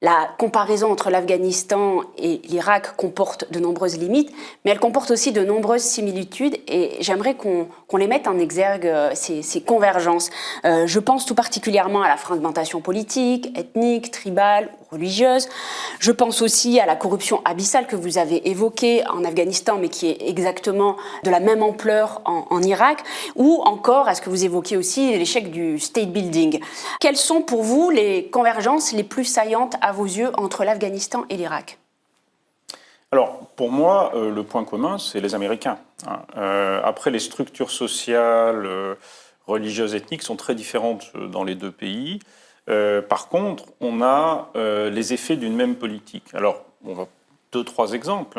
La comparaison entre l'Afghanistan et l'Irak comporte de nombreuses limites, mais elle comporte aussi de nombreuses similitudes et j'aimerais qu'on les mette en exergue, ces convergences. Je pense tout particulièrement à la fragmentation politique, ethnique, tribale, religieuse. Je pense aussi à la corruption abyssale que vous avez évoquée en Afghanistan, mais qui est exactement de la même ampleur en Irak, ou encore à ce que vous évoquez aussi, l'échec du state building. Quelles sont pour vous les convergences les plus saillantes à vos yeux entre l'Afghanistan et l'Irak? Alors, pour moi, le point commun, c'est les Américains. Après, les structures sociales, religieuses, ethniques sont très différentes dans les deux pays. Par contre, on a les effets d'une même politique. Alors, on va deux, trois exemples.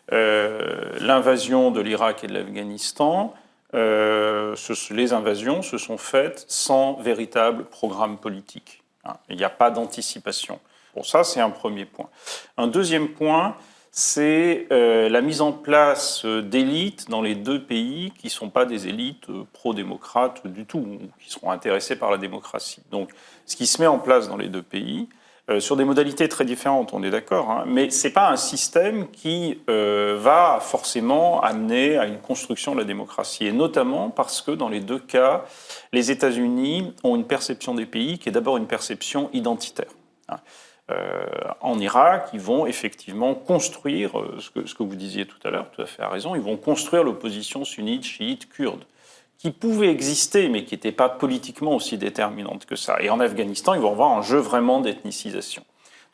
L'invasion de l'Irak et de l'Afghanistan, les invasions se sont faites sans véritable programme politique. Il n'y a pas d'anticipation. Bon, ça, c'est un premier point. Un deuxième point, c'est la mise en place d'élites dans les deux pays qui ne sont pas des élites pro-démocrates du tout, ou qui seront intéressées par la démocratie. Donc, ce qui se met en place dans les deux pays, sur des modalités très différentes, on est d'accord, mais ce n'est pas un système qui va forcément amener à une construction de la démocratie, et notamment parce que dans les deux cas, les États-Unis ont une perception des pays qui est d'abord une perception identitaire. En Irak, ils vont effectivement construire, ce que vous disiez tout à l'heure, tout à fait à raison, ils vont construire l'opposition sunnite, chiite, kurde, qui pouvait exister, mais qui n'était pas politiquement aussi déterminante que ça. Et en Afghanistan, ils vont avoir un jeu vraiment d'ethnicisation.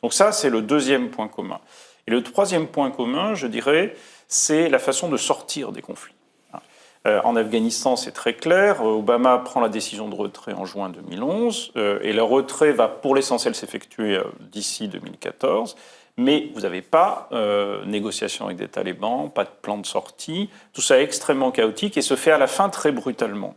Donc ça, c'est le deuxième point commun. Et le troisième point commun, je dirais, c'est la façon de sortir des conflits. En Afghanistan, c'est très clair. Obama prend la décision de retrait en juin 2011 et le retrait va pour l'essentiel s'effectuer d'ici 2014. Mais vous n'avez pas négociation avec des talibans, pas de plan de sortie. Tout ça est extrêmement chaotique et se fait à la fin très brutalement.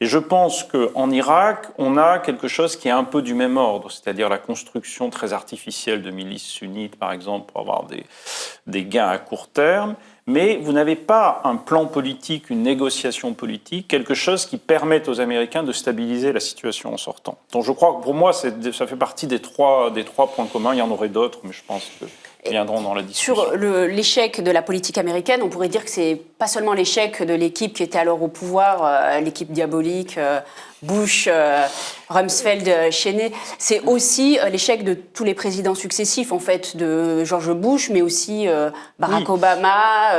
Et je pense qu'en Irak, on a quelque chose qui est un peu du même ordre, c'est-à-dire la construction très artificielle de milices sunnites, par exemple, pour avoir des gains à court terme. Mais vous n'avez pas un plan politique, une négociation politique, quelque chose qui permette aux Américains de stabiliser la situation en sortant. Donc je crois que pour moi, ça fait partie des trois points communs. Il y en aurait d'autres, mais je pense qu'ils viendront dans la discussion. Sur l'échec de la politique américaine, on pourrait dire que c'est pas seulement l'échec de l'équipe qui était alors au pouvoir, l'équipe diabolique, Bush, Rumsfeld, Cheney, c'est aussi l'échec de tous les présidents successifs, en fait, de George Bush, mais aussi Barack Obama,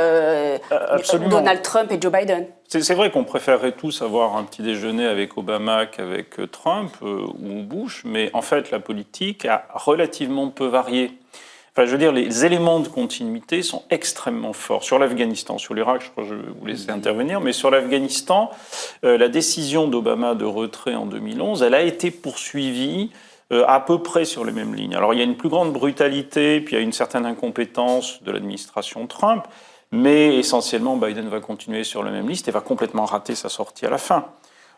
Donald Trump et Joe Biden. C'est vrai qu'on préférerait tous avoir un petit déjeuner avec Obama qu'avec Trump ou Bush, mais en fait, la politique a relativement peu varié. Enfin, je veux dire, les éléments de continuité sont extrêmement forts. Sur l'Afghanistan, sur l'Irak, je crois que je vais vous laisser intervenir, mais sur l'Afghanistan, la décision d'Obama de retrait en 2011, elle a été poursuivie à peu près sur les mêmes lignes. Alors, il y a une plus grande brutalité, puis il y a une certaine incompétence de l'administration Trump, mais essentiellement, Biden va continuer sur la même liste et va complètement rater sa sortie à la fin.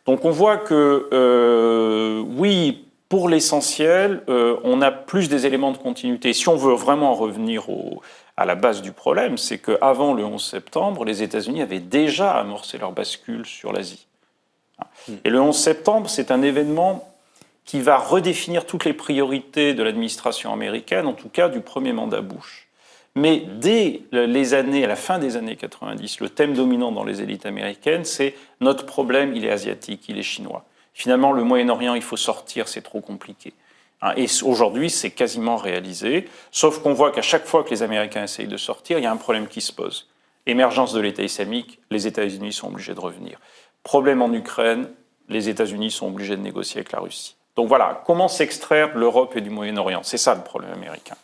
Donc, on voit que, oui, pour l'essentiel, on a plus des éléments de continuité. Si on veut vraiment revenir à la base du problème, c'est qu'avant le 11 septembre, les États-Unis avaient déjà amorcé leur bascule sur l'Asie. Et le 11 septembre, c'est un événement qui va redéfinir toutes les priorités de l'administration américaine, en tout cas du premier mandat Bush. Mais dès les années, à la fin des années 90, le thème dominant dans les élites américaines, c'est notre problème, il est asiatique, il est chinois. Finalement, le Moyen-Orient, il faut sortir, c'est trop compliqué. Et aujourd'hui, c'est quasiment réalisé, sauf qu'on voit qu'à chaque fois que les Américains essayent de sortir, il y a un problème qui se pose. Émergence de l'État islamique, les États-Unis sont obligés de revenir. Problème en Ukraine, les États-Unis sont obligés de négocier avec la Russie. Donc voilà, comment s'extraire de l'Europe et du Moyen-Orient? C'est ça le problème américain.